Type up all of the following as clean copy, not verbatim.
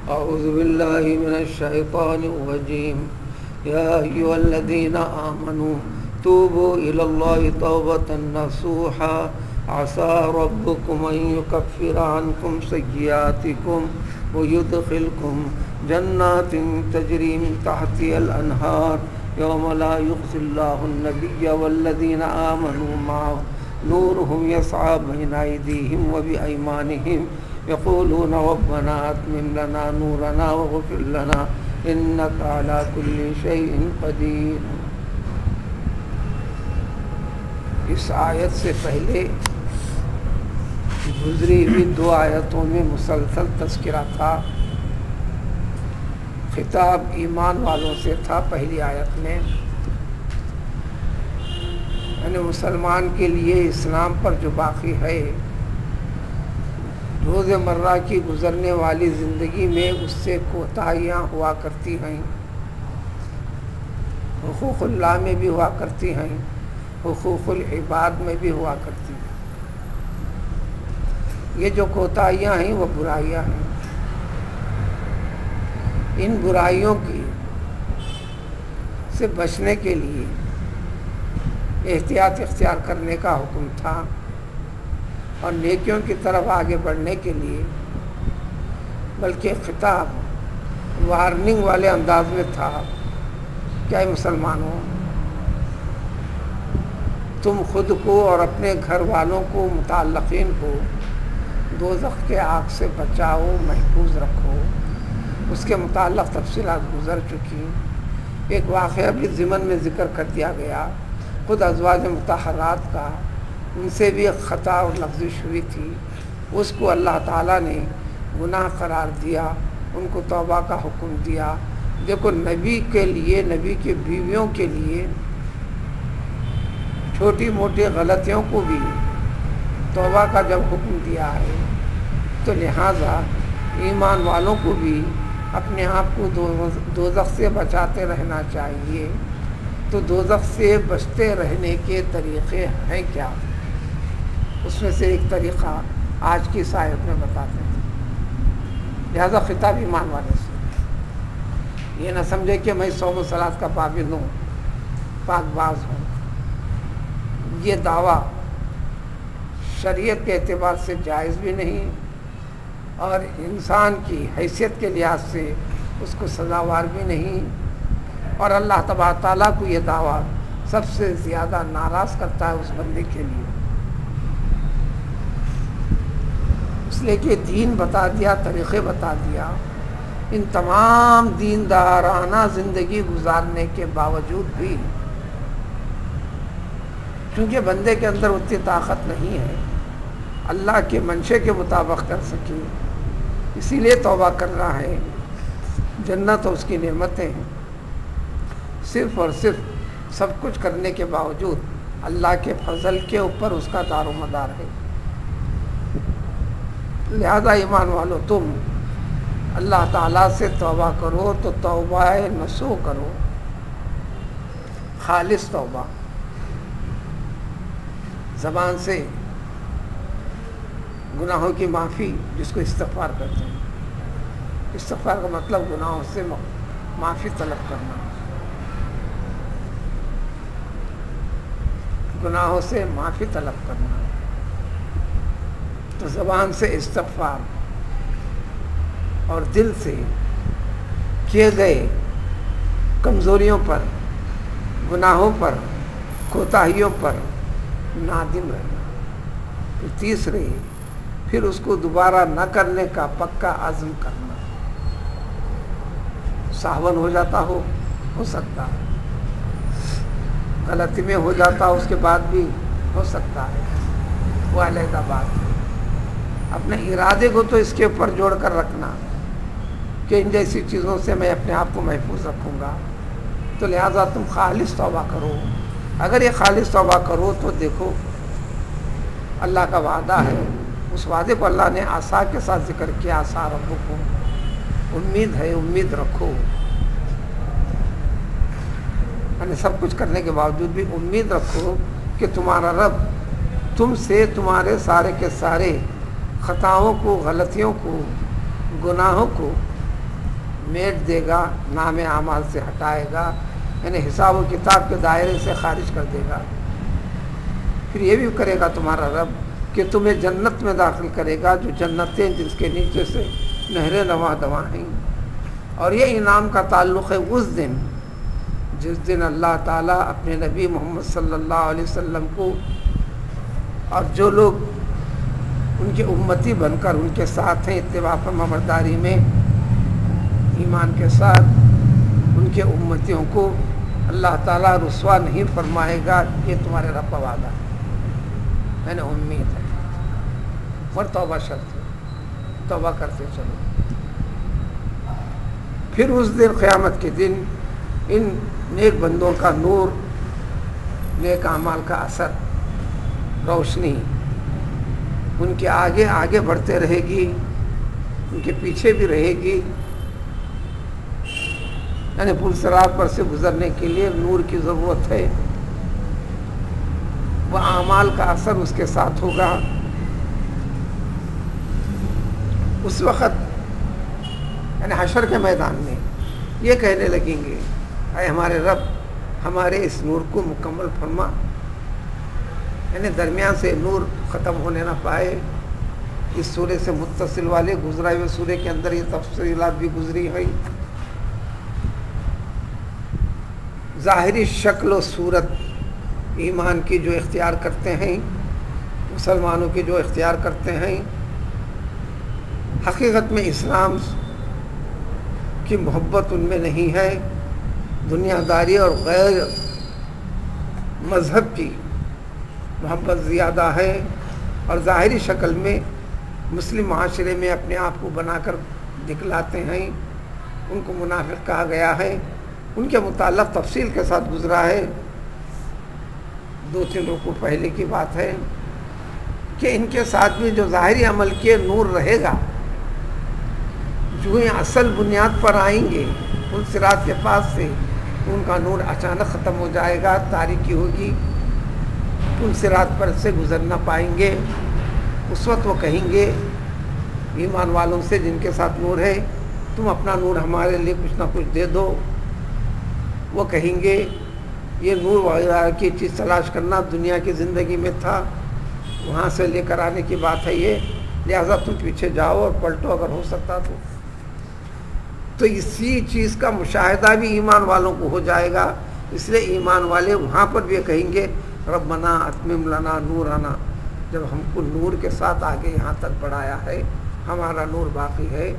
أعوذ بالله من الشيطان الرجيم يا أيها الذين آمنوا توبوا إلى الله توبة نصوحا عسى ربكم أن يكفر عنكم سيئاتكم ويدخلكم جنات تجري من تحتها الأنهار يوم لا يخزي الله النبي والذين آمنوا معه نورهم يسعى بين أيديهم وبأيمانهم يقولون ربنا أتمم لنا نورنا واغفر لنا إنك على كل شيء قدير. اس آیت سے پہلے گزری ہوئی 2 آیتوں میں مسلسل تذکرہ تھا. خطاب ایمان والوں سے تھا پہلی آیت میں، یعنی مسلمان کے لیے اسلام پر جو باقی ہے، روز مرہ کی گزرنے والی زندگی میں اس سے کوتاہیاں ہوا کرتی ہیں، حقوق اللہ میں بھی ہوا کرتی ہیں، حقوق العباد میں بھی ہوا کرتی ہیں. یہ جو کوتاہیاں ہیں وہ برائیاں ہیں. ان برائیوں کی سے بچنے کے لیے احتیاط اختیار کرنے کا حکم تھا، اور نیکیوں کی طرف آگے بڑھنے کے لیے بلکہ خطاب وارننگ والے انداز میں تھا. کیا مسلمانوں، تم خود کو اور اپنے گھر والوں کو، متعلقین کو دوزخ کے آگ سے بچاؤ، محفوظ رکھو. اس کے متعلق تفصیلات گزر چکی. ایک واقعہ بھی ضمن میں ذکر کر دیا گیا، خود ازواج مطہرات کا، ان سے بھی ایک خطا اور لفزش ہوئی تھی. اس کو اللہ تعالیٰ نے گناہ قرار دیا، ان کو توبہ کا حکم دیا. دیکھو، نبی کے لیے، نبی کی بیویوں کے لیے چھوٹی موٹی غلطیوں کو بھی توبہ کا جب حکم دیا ہے، تو لہٰذا ایمان والوں کو بھی اپنے آپ کو دوزخ سے بچاتے رہنا چاہیے. تو دوزخ سے بچتے رہنے کے طریقے ہیں کیا؟ اس میں سے ایک طریقہ آج کی اس آیت میں بتاتے ہیں. لہذا خطاب ایمان والے سے، یہ نہ سمجھے کہ میں صوم و صلاۃ کا پابند ہوں، پاک باز ہوں. یہ دعویٰ شریعت کے اعتبار سے جائز بھی نہیں، اور انسان کی حیثیت کے لحاظ سے اس کو سزاوار بھی نہیں. اور اللہ تبارک تعالیٰ کو یہ دعویٰ سب سے زیادہ ناراض کرتا ہے اس بندے کے لیے، اس لیے کہ دین بتا دیا، طریقے بتا دیا. ان تمام دیندارانہ زندگی گزارنے کے باوجود بھی چونکہ بندے کے اندر اتنی طاقت نہیں ہے اللہ کے منشے کے مطابق کر سکے، اسی لیے توبہ کر رہا ہے. جنت اور اس کی نعمتیں ہیں، صرف اور صرف سب کچھ کرنے کے باوجود اللہ کے فضل کے اوپر اس کا دار و مدار ہے. لہذا ایمان والو، تم اللہ تعالیٰ سے توبہ کرو تو توبہ نصوح کرو، خالص توبہ. زبان سے گناہوں کی معافی، جس کو استغفار کہتے ہیں. استغفار کا مطلب گناہوں سے معافی طلب کرنا، گناہوں سے معافی طلب کرنا. تو زبان سے استغفار اور دل سے کیے گئے کمزوریوں پر، گناہوں پر، کوتاہیوں پر نادم رہنا. پھر اس کو دوبارہ نہ کرنے کا پکا عزم کرنا. ساہون ہو جاتا ہو سکتا ہے، غلطی میں ہو جاتا ہو، اس کے بعد بھی ہو سکتا ہے، وہ علیحدہ بات ہے. اپنے ارادے کو تو اس کے اوپر جوڑ کر رکھنا کہ ان جیسی چیزوں سے میں اپنے آپ کو محفوظ رکھوں گا. تو لہٰذا تم خالص توبہ کرو. اگر یہ خالص توبہ کرو تو دیکھو اللہ کا وعدہ ہے، اس وعدے کو اللہ نے آسا کے ساتھ ذکر کیا. آسا ربکم، امید ہے، امید رکھو. یعنی سب کچھ کرنے کے باوجود بھی امید رکھو کہ تمہارا رب تم سے تمہارے سارے کے سارے خطاؤں کو، غلطیوں کو، گناہوں کو میٹ دے گا، نام اعمال سے ہٹائے گا، یعنی حساب و کتاب کے دائرے سے خارج کر دے گا۔ پھر یہ بھی کرے گا تمہارا رب کہ تمہیں جنت میں داخل کرے گا، جو جنتیں جس کے نیچے سے نہریں رواں دواں ہیں۔ اور یہ انعام کا تعلق ہے اس دن جس دن اللہ تعالیٰ اپنے نبی محمد صلی اللہ علیہ وسلم کو اور جو لوگ ان کے امتی بن کر ان کے ساتھ ہیں اتباع فرمانبرداری میں ایمان کے ساتھ، ان کے امتیوں کو اللہ تعالیٰ رسوا نہیں فرمائے گا۔ یہ تمہارے رب کا وعدہ ہے، میں نے امید ہے، اور توبہ شرط ہے، توبہ کرتے چلو۔ پھر اس دن قیامت کے دن ان نیک بندوں کا نور، نیک اعمال کا اثر، روشنی ان کے آگے آگے بڑھتے رہے گی، ان کے پیچھے بھی رہے گی، یعنی پل صراط پر سے گزرنے کے لیے نور کی ضرورت ہے، وہ اعمال کا اثر اس کے ساتھ ہوگا۔ اس وقت یعنی حشر کے میدان میں یہ کہنے لگیں گے، اے ہمارے رب ہمارے اس نور کو مکمل فرما، یعنی درمیان سے نور ختم ہونے نہ پائے۔ اس سورے سے متصل والے گزرے ہوئے سورے کے اندر یہ تفصیلات بھی گزری ہوئی۔ ظاہری شکل و صورت ایمان کی جو اختیار کرتے ہیں، مسلمانوں کی جو اختیار کرتے ہیں، حقیقت میں اسلام کی محبت ان میں نہیں ہے، دنیا داری اور غیر مذہب کی محبت زیادہ ہے، اور ظاہری شکل میں مسلم معاشرے میں اپنے آپ کو بنا کر دکھلاتے ہیں، ان کو منافق کہا گیا ہے۔ ان کے متعلق تفصیل کے ساتھ گزرا ہے، 2-3 رکوع پہلے کی بات ہے کہ ان کے ساتھ بھی جو ظاہری عمل کے نور رہے گا، جو ہی اصل بنیاد پر آئیں گے ان صراط کے پاس سے، ان کا نور اچانک ختم ہو جائے گا، تاریکی ہوگی، ان صراط پر سے گزر نہ پائیں گے۔ اس وقت وہ کہیں گے ایمان والوں سے جن کے ساتھ نور ہے، تم اپنا نور ہمارے لیے کچھ نہ کچھ دے دو۔ وہ کہیں گے یہ نور وغیرہ کی چیز تلاش کرنا دنیا کی زندگی میں تھا، وہاں سے لے کر آنے کی بات ہے یہ، لہذا تم پیچھے جاؤ اور پلٹو اگر ہو سکتا تو اسی چیز کا مشاہدہ بھی ایمان والوں کو ہو جائے گا۔ اس لیے ایمان والے وہاں پر بھی کہیں گے ربنا اتمم لنا نورنا، جب ہم کو نور کے ساتھ آگے یہاں تک بڑھایا ہے، ہمارا نور باقی ہے،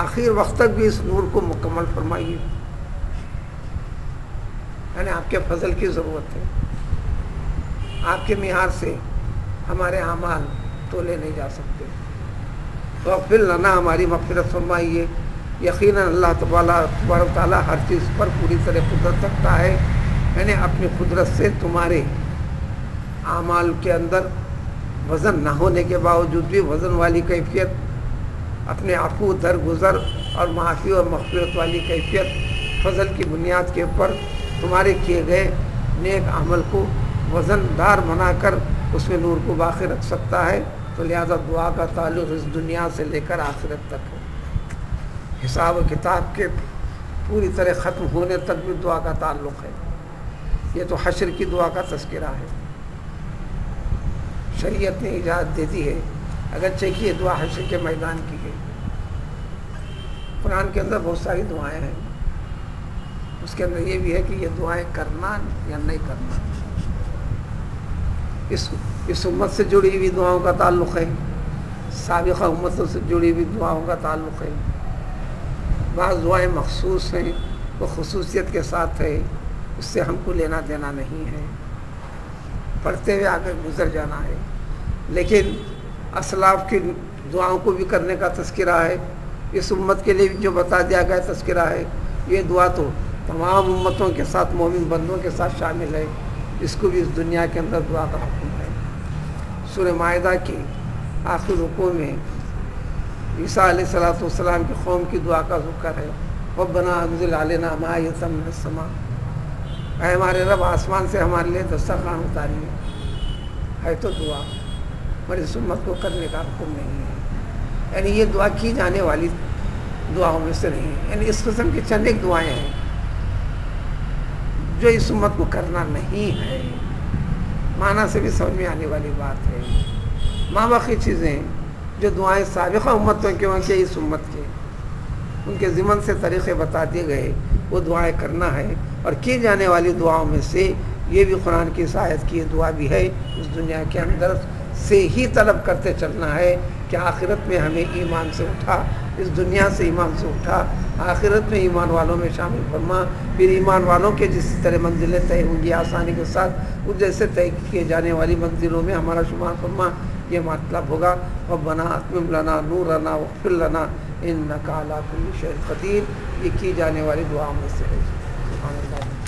آخر وقت تک بھی اس نور کو مکمل فرمائیے، یعنی آپ کے فضل کی ضرورت ہے، آپ کے معیار سے ہمارے اعمال تولے نہیں جا سکتے، تو اغفر لنا، ہماری مغفرت فرمائیے۔ یقیناً اللہ تبارک و تعالیٰ ہر چیز پر پوری طرح قدرت رکھتا ہے، یعنی اپنی قدرت سے تمہارے اعمال کے اندر وزن نہ ہونے کے باوجود بھی وزن والی کیفیت، اپنے عفو درگزر اور معافی اور مغفرت والی کیفیت، فضل کی بنیاد کے اوپر تمہارے کیے گئے نیک عمل کو وزن دار بنا کر اس میں نور کو باقی رکھ سکتا ہے۔ تو لہذا دعا کا تعلق اس دنیا سے لے کر آخرت تک ہے، حساب و کتاب کے پوری طرح ختم ہونے تک بھی دعا کا تعلق ہے۔ یہ تو حشر کی دعا کا تذکرہ ہے، شریعت نے اجازت دے دی ہے، اگرچہ کہ یہ دعا حشر کے میدان کی ہے۔ قرآن کے اندر بہت ساری دعائیں ہیں، اس کے اندر یہ بھی ہے کہ یہ دعائیں کرنا یا نہیں کرنا، اس امت سے جڑی ہوئی دعاؤں کا تعلق ہے، سابقہ امتوں سے جڑی ہوئی دعاؤں کا تعلق ہے۔ بعض دعائیں مخصوص ہیں، وہ خصوصیت کے ساتھ ہے، اس سے ہم کو لینا دینا نہیں ہے، پڑھتے ہوئے آگے گزر جانا ہے۔ لیکن اسلاف کی دعاؤں کو بھی کرنے کا تذکرہ ہے، اس امت کے لیے جو بتا دیا گیا تذکرہ ہے۔ یہ دعا تو تمام امتوں کے ساتھ، مومن بندوں کے ساتھ شامل ہے، اس کو بھی اس دنیا کے اندر دعا کا حکم ہے۔ سورہ مائدہ کی آخر رکوع میں عیسیٰ علیہ السلام کی قوم کی دعا کا ذکر ہے، ربنا انزل علینا مائدۃ من السماء، اے ہمارے رب آسمان سے ہمارے لیے دسترخوان اتاریے، ہے تو دعا، مگر اس امت کو کرنے کا حکم نہیں ہے۔ یعنی یہ دعا کی جانے والی دعاؤں میں سے نہیں ہے. یعنی اس قسم کی چند ایک دعائیں ہیں جو اس امت کو کرنا نہیں ہے. معنی سے بھی سمجھ میں آنے والی بات ہے. ماں باقی چیزیں جو دعائیں سابقہ امتوں کے وہاں کے اس امت کے ان کے ضمن سے طریقے بتا دیے گئے وہ دعائیں کرنا ہے. اور کی جانے والی دعاؤں میں سے یہ بھی قرآن کی اس آیت کی دعا بھی ہے. اس دنیا کے اندر سے ہی طلب کرتے چلنا ہے کہ آخرت میں ہمیں ایمان سے اٹھا, اس دنیا سے ایمان سے اٹھا, آخرت میں ایمان والوں میں شامل فرما. پھر ایمان والوں کے جس طرح منزلیں طے ہوں گی آسانی کے ساتھ اس جیسے طے کیے جانے والی منزلوں میں ہمارا شمار فرما. یہ مطلب ہوگا ربنا اتمم لنا نورنا واغفر لنا انک علی کل شیء قدیر. یہ کی جانے والی دعاؤں میں سے ہے. سبحان اللہ.